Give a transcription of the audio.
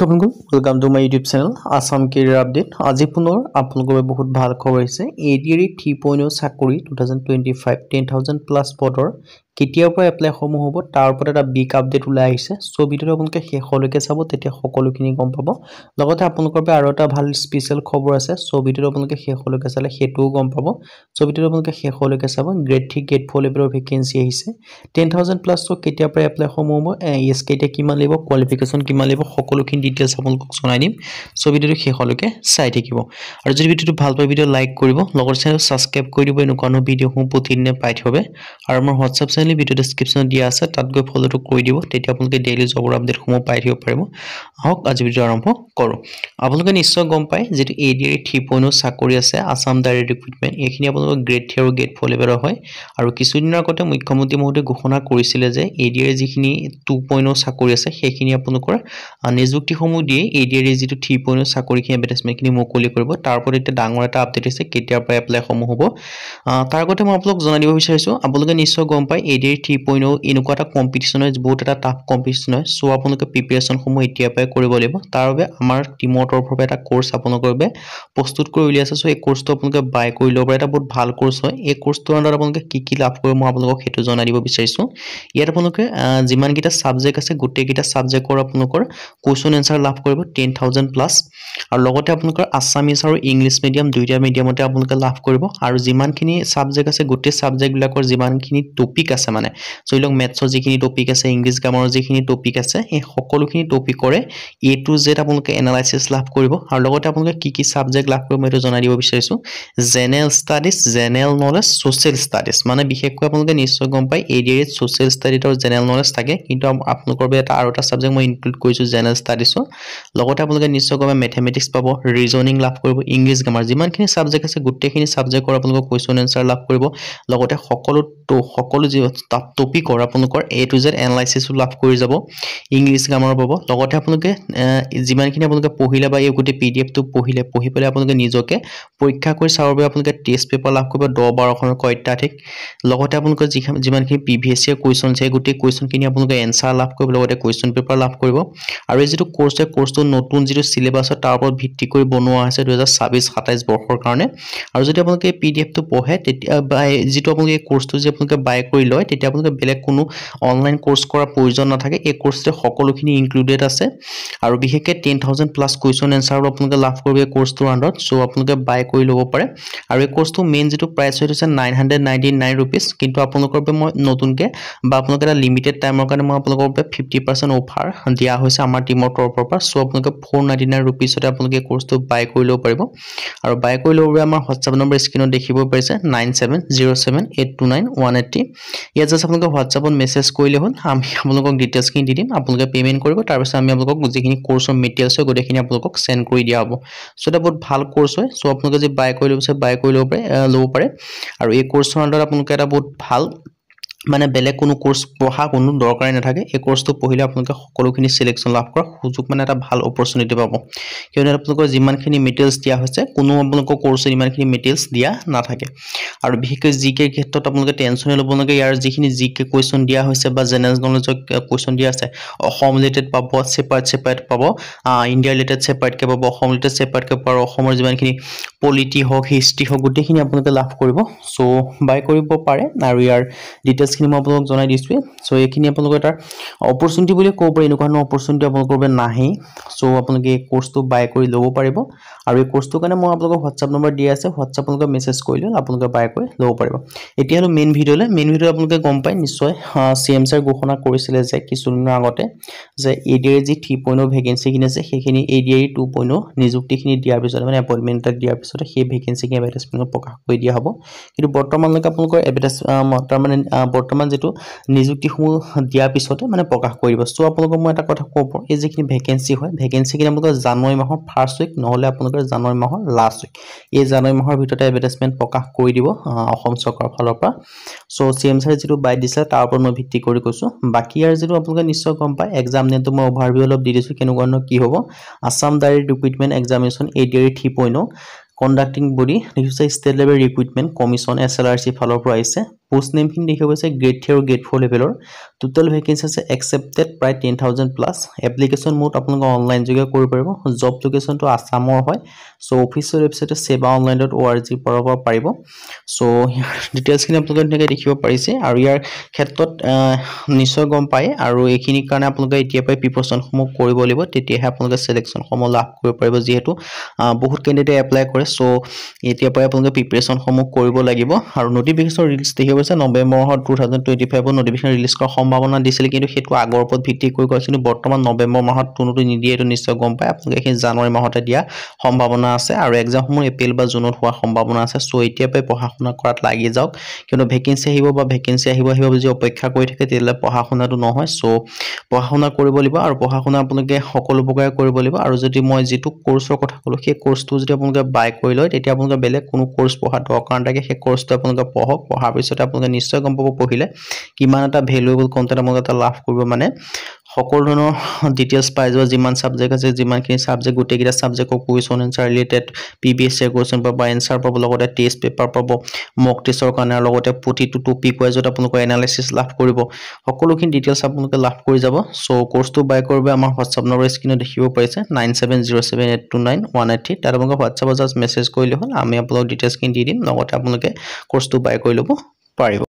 welcome to my YouTube channel Assam career update आज पुनर आपलोगोर बहुत ভাল खबर আছে एडीआरई 3.0 চাকৰি 2025 10000 প্লাস পদৰ কেতিয়াৰ পৰা এপ্লাই সমূহ হ'ব তাৰ ওপৰত এটা বিগ আপডেট ওলাই আহিছে সো ভিডিওটো আপোনালোকে শেষলৈকে চাব তেতিয়া সকলোখিনি গম পাব লগতে আপোনালোকৰ বাবে আৰু এটা ভাল স্পেশাল খবৰ আছে সো ভিডিওটো আপোনালোকে শেষলৈকে চালে হেতুও গম পাব সো ভিডিওটো আপোনালোকে শেষলৈকে চাব গ্ৰেড 3 গ্ৰেড 4 লেভেলৰ ভেকেন্সি আহিছে 10000 প্লাস তো কেতিয়াৰ পৰা এপ্লাই সমূহ হ'ব এস কেটা কিমান লাগিব কোৱালিফিকেশন কিমান লাগিব সকলোখিনি ডিটেইলছ আপোনালোকক জনাই দিম সো ভিডিওটো শেষলৈকে চাই থাকিব আৰু যদি ভিডিওটো ভাল পায় ভিডিও লাইক কৰিব লগৰ চেনেল সাবস্ক্ৰাইব কৰি দিব এনেকুৱা ভিডিওসমূহ প্ৰতিদিনে পাই থবে আৰু আমাৰ WhatsApp চেনেল ভিডিও ডেসক্ৰিপচনত দিয়া আছে তাত গৈ ফলোটো কৰি দিব তেতিয়া আপোনালোকে ডেইলি জবৰ আপডেট সমূহ পাই থাকিব পাৰিব আহক আজি ভিডিও আৰম্ভ কৰো আপোনালোকে নিশ্চয় গম পায় যে এডিআৰই 3.0 চাকৰি আছে আসাম ডাইৰেক্ট ৰিক্ৰুটমেন্ট এখিনি আপোনালোকৰ গ্ৰেড 3 আৰু গ্ৰেড 4 লেভেলৰ হয় আৰু কিছুদিনৰ আগতে মুখ্যমন্ত্ৰী মহোদয়ে ঘোষণা কৰিছিল যে এডিআৰই যিখিনি 2.0 চাকৰি আছে সেইখিনি আপোনালোকৰ নিযুক্তি সমূহ দিয়ে এডিআৰই যিটো 3.0 চাকৰি কি এডভাৰটাইজমেন্ট খিনি মুকলি কৰিব তাৰ ওপৰত এটা ডাঙৰ এটা আপডেট আছে কেতিয়াৰ পৰা এপ্লাই সমূহ হ'ব তাৰ আগতে মই আপোনালোকক জনাই দিব বিচাৰিছো আপোনালোকে নিশ্চয় গম পায় এডিআৰই 3.0 এনেকুৱা এটা কম্পিটিশন হয় বহুত এটা টাফ কম্পিটিশন হয় সো আপোনালোকে প্ৰিপাৰেচন সমূহ এতিয়া পাই কৰিব লাগিব তাৰ বাবে আমাৰ টিমৰ তৰফৰ পৰা এটা কোৰ্স আপোনালোকৰ বাবে প্ৰস্তুত কৰি উলিয়াইছে সো এই কোৰ্সটো আপোনালোকে বাই কৰি ল'ব পাৰে এটা বহুত ভাল কোৰ্স হয় এই কোৰ্সটোৰ আন্ডাৰত আপোনালোকে কি লাভ কৰিব মই আপোনালোকক হেতু জনাই দিব বিচাৰিছো ইয়াত আপোনালোকে যিমান কিটা সাবজেক্ট আছে গোটেই কিটা সাবজেক্টৰ আপোনালোকৰ কোৱেশ্চন আনসাৰ লাভ কৰিব 10000 প্লাস আৰু লগতে আপোনালোকৰ আসামিজ আৰু ইংলিশ মিডিয়াম দুইটা মিডিয়ামতে আপোনালোকে লাভ কৰিব আৰু যিমানখিনি সাবজেক্ট আছে গোটেই সাবজেক্ট বিলাকৰ যিমানখিনি টপিক আছে মানে সৈলক মেথছৰ যিখিনি টপিক আছে ইংলিশ গ্ৰামাৰৰ যিখিনি টপিক আছে এই সকলোখিনি টপিকৰে এ টু জেড আপোনালোকে এনালাইসিস লাভ কৰিব আৰু লগতে আপোনালোকে কি সাবজেক্ট লাভ কৰিব মই জনাই দিব বিচাৰিছো general studies general knowledge social studies মানে বিশেষকৈ আপোনালোকে নিশ্চয় গম পায় এডিআৰই সোশ্যাল ষ্টাডিজ আৰু জেনাৰেল নলেজ থাকে কিন্তু আপোনালোকৰ বাবে এটা আৰু এটা সাবজেক্ট মই ইনক্লুড কৰিছো জেনাৰেল ষ্টাডিজ লগতে আপোনালোকে নিশ্চয় গম ম্যাথমেটিক্স পাব ৰিজনিং লাভ কৰিব ইংলিশ গ্ৰামাৰ যিমানখিনি সাবজেক্ট আছে গোটেইখিনি সাবজেক্টৰ আপোনালোকে কোৱেশ্চন আনসাৰ লাভ কৰিব লগতে সকলো যি টপিকৰ আপোনালোকৰ এ টু জেড এনালাইসিস লাভ কৰি যাব ইংলিশ গ্ৰামাৰ পাব লগতে আপোনালোকে যিমানখিনি আপোনালোকে পঢ়িলে বা এই গোটেই পিডিএফ টো পঢ়ি পেলাই আপোনালোকে নিজকে পৰীক্ষা কৰি চাবৰ বাবে আপোনালোকে টেষ্ট পেপাৰ লাভ কৰিব 10-12 খনৰ অত্যাধিক লগতে আপোনালোকে যিমানখিনি প্ৰিভিয়াছ ইয়াৰ কোৱেশ্চন আছে গোটেই কোৱেশ্চনখিনি আপোনালোকে এনসাৰ লাভ কৰিব লগতে কোৱেশ্চন পেপাৰ লাভ কৰিব আৰু এই যেটো কোৰ্সটো নতুন যেটো সিলেবাস তাৰ ওপৰত ভিত্তি কৰি বনোৱা হৈছে 2026-27 বৰ্ষৰ কাৰণে আৰু যদি আপোনালোকে পিডিএফ টো পঢ়ে তেতিয়া যেটো আপোনালোকে কোৰ্সটো যে আপোনালোকে বাই কৰি লয় তেতিয়া আপোনালোকে বেলেগ কোনো অনলাইন কোৰ্স কৰাৰ প্ৰয়োজন নাথাকে এই কোৰ্সতে সকলোখিনি ইনক্লুডেড আছে আৰু বিশেষকৈ 10000 প্লাস কোৱেশ্চন আনসাৰ আপোনালোকে লাভ কৰিব এই কোৰ্সটোৰ আন্ডাৰত সো আপোনালোকে বাই কৰি ল'ব পাৰে আৰু এই কোৰ্সটো মেইন যেটো প্ৰাইস হৈছে 999 रुपीस কিন্তু আপোনালোকৰ বাবে মই নতুনকে বা আপোনালোকে এটা লিমিটেড টাইমৰ কাৰণে মই আপোনালোকৰ বাবে 50% অফাৰ দিয়া হৈছে আমাৰ টিমৰ তৰফৰ পৰা সো আপোনালোকে 499 रुपीस তে আপোনালোকে কোৰ্সটো বাই কৰি ল'ব পাৰিব আৰু বাই কৰি ল'বলৈ আমাৰ WhatsApp নম্বৰ স্ক্ৰিনত দেখিব পাৰিছে 9707829180 ইয়াত জাস্ট আপোনালোকে WhatsAppত মেছেজ কৰিলে হ'ল আমি আপোনালোকক ডিটেইলছ খিনি দি দিম আপোনালোকে পেমেন্ট কৰিব তাৰ পিছত আমি আপোনালোকক যিখিনি কোৰ্সৰ মেটেৰিয়েলছ হয় গোটেইখিনি আপোনালোকক সেন্ড কৰি দিয়া হ'ব সো এটা বহুত ভাল কোৰ্স হয় সো আপোনালোকে যে বাই কৰি ল'ব পাৰে আৰু এই কোৰ্সৰ আন্ডাৰত আপোনালোকে এটা বহুত ভাল মানে বেলেগ কোনো কোৰ্স পঢ়া কোনো দৰকাৰ নাথাকে এই কোৰ্সটো পঢ়িলে আপোনালোকে সকলোখিনি সিলেকশন লাভ কৰাৰ সুযোগ মানে এটা ভাল অপৰচুনিটি পাব কিয়নো আপোনালোকৰ যিমানখিনি মেটেৰিয়েলছ দিয়া হৈছে কোনো আপোনালোকৰ কোৰ্সৰ ইমানখিনি মেটেৰিয়েলছ দিয়া নাথাকে আৰু বিশেষকৈ জিকে ক্ষেত্ৰত আপোনালোকে টেনচন ল'ব নালাগে ইয়াৰ যিখিনি জিকে কোৱেশ্চন দিয়া হৈছে বা জেনাৰেল নলেজৰ কোৱেশ্চন দিয়া আছে অসম ৰিলেটেড পাব সেপাৰেট পাব ইণ্ডিয়া ৰিলেটেড সেপাৰেটকে পাব অসম ৰিলেটেড সেপাৰেটকে পাব অসমৰ যিমানখিনি পলিটি হক হিষ্ট্ৰি হক গোটেইখিনি আপোনালোকে লাভ কৰিব সো বাই কৰিব পাৰে আৰু ইয়াৰ ডিটেইলছ খিনি মই আপোনালোকক জনাই দিছো সো এইখিনি আপোনালোকৰ এটা অপৰচুনিটি বুলি ক'ব পাৰি এনেকুৱা ধৰণৰ অপৰচুনিটি আপোনালোকৰ বাবে নাহে সো আপোনালোকে এই কোৰ্সটো বাই কৰি ল'ব পাৰিব আৰু এই কোৰ্সটোৰ কাৰণে মই আপোনালোকক WhatsApp নম্বৰ দিয়া আছে WhatsApp আপোনালোকে মেছেজ কৰিলে আপোনালোকে বাই কৰি ল'ব পাৰিব এতিয়া হলো মেইন ভিডিও আপোনালোকে গম পায় নিশ্চয় সিএম স্যাৰ ঘোষণা কৰিছিলে যে কিছুদিনৰ আগতে যে এডিআৰই যি 3.0 ভেকেন্সি খিনি আছে সেইখিনি এডিআৰই 2.0 নিযুক্তিখিনি দিয়াৰ পিছত মানে এপইন্টমেন্ট দিয়াৰ পিছত সেই ভেকেন্সি খিনি এডভাৰটাইজমেন্ট প্ৰকাশ কৰি দিয়া হ'ব কিন্তু বৰ্তমানলৈকে আপোনালোকৰ মানে বৰ্তমান যেটো নিযুক্তিসমূহ দিয়াৰ পিছতে মানে প্ৰকাশ কৰিব সো আপোনালোকক মই এটা কথা ক'ব এই যিখিনি ভেকেন্সি হয় ভেকেন্সি খিনি আপোনালোকৰ জানুৱাৰী মাহৰ ফাৰ্ষ্ট উইক নহলে আপোনালোকৰ জানুৱাৰী মাহৰ লাষ্ট উইক এই জানুৱাৰী মাহৰ ভিতৰতে এডভাৰটাইজমেন্ট প্ৰকাশ কৰি দিব অসম চৰকাৰৰ ফালৰ পৰা সো সিএম স্যাৰ যেটো বাই দিছে তাৰ ওপৰত মই ভিত্তি কৰি কৈছো বাকি আৰু যেটো আপোনালোকে নিশ্চয় গম পায় এক্সাম নেটো মই ওভাৰভিউ অলপ দি দিছো কেনেকুৱা কি হ'ব Assam direct recruitment examination ADRE 3.0 conducting body দেখিছে ষ্টেট লেভেল ৰিক্ৰুটমেন্ট কমিশন এছএলআৰচি ফালৰ পৰা আহিছে পোষ্ট নেমখিনি দেখিব পাইছে গ্ৰেড 3 আৰু গ্ৰেড 4 লেভেলৰ টোটেল ভেকেন্সি আছে একসেপ্টেড প্ৰায় 10,000 প্লাছ এপ্লিকেশ্যন মোড আপোনালোকে অনলাইন যোগে কৰিব পাৰিব জব লোকেশ্যনটো আসামৰ হয় সো অফিচিয়েল ৱেবছাইট sevaonline.org পৰা পাৰিব সো ডিটেইলছখিনি আপোনালোকে এনেকৈ দেখিব পাৰিছে আৰু ইয়াৰ ক্ষেত্ৰত নিশ্চয় গম পায় আৰু এইখিনিৰ কাৰণে আপোনালোকে এতিয়া পাই প্ৰিপাৰেচনসমূহ কৰিব লাগিব তেতিয়াহে আপোনালোকে সিলেকশ্যনসমূহ লাভ কৰিব পাৰিব যেহেতু বহুত কেণ্ডিডেট এপ্লাই কৰে সো এতিয়া পাই আপোনালোকে প্ৰিপাৰেচনসমূহ কৰিব লাগিব আৰু নোটিফিকেশ্যন ৰিলিজ দেখিব পাইছে নৱেম্বৰ 2025 নোটিফিকেশ্যন ৰিলিজ কৰাৰ সম্ভাৱনা দিছিল কিন্তু সেইটো আগৰ ওপৰত ভিত্তি কৰি কৈছিল বৰ্তমান নৱেম্বৰ মাহত কোনোটো নিদিয়ে এইটো নিশ্চয় গম পায় আপোনালোকে এই জানুৱাৰী মাহতে দিয়া সম্ভাৱনা আছে আৰু এক্সামসমূহ এপ্ৰিল বা জুনত হোৱাৰ সম্ভাৱনা আছে সো এতিয়া পাই পঢ়া-শুনা কৰাত লাগি যাওক কিন্তু ভেকেন্সি আহিব বা ভেকেন্সি আহিব যদি অপেক্ষা কৰি থাকে তেতিয়ালে পঢ়া-শুনাটো নহয় সো পঢ়া-শুনা কৰিব লাগিব আৰু পঢ়া-শুনা আপোনালোকে সকলো প্ৰকাৰে কৰিব লাগিব আৰু যদি মই যেটো কোৰ্সৰ কথা কলো সেই কোৰ্সটো যদি আপোনালোকে বাই কৰি লয় তেতিয়া আপোনালোকে বেলেগ কোনো কোৰ্স পঢ়া দৰকাৰ নাথাকে সেই কোৰ্সটো আপোনালোকে পঢ়ক পঢ়াৰ পিছত আপোনালোকে নিশ্চয় গম পাব পঢ়িলে কিমান এটা ভ্যালুএবল কন্টেন্ট আপোনালোকে এটা লাভ কৰিব মানে সকলো ধৰণৰ ডিটেইলছ পাই যাব যিমান সাবজেক্ট আছে যিমানখিনি সাবজেক্ট গোটেইকেইটা সাবজেক্টৰ কুৱেশ্যন আনসাৰ ৰিলেটেড পিবিএছ কুৱেশ্যন পাব আনসাৰ পাব লগতে টেষ্ট পেপাৰ পাব মক টেষ্টৰ কাৰণে আৰু লগতে প্ৰতিটো টপিক ওয়াইজত আপোনালোকে এনালাইসিস লাভ কৰিব সকলোখিনি ডিটেইলছ আপোনালোকে লাভ কৰি যাব সো কোৰ্সটো বাই কৰিব আমাৰ WhatsApp নম্বৰ স্ক্ৰিনত দেখিব পাৰিছে 9707829183 তাৰ আপোনালোকে WhatsApp জাস্ট মেছেজ কৰিলে হ'ল আমি আপোনালোক ডিটেইলছখিনি দি দিম লগতে আপোনালোকে কোৰ্সটো বাই কৰি ল'ব পাৰিব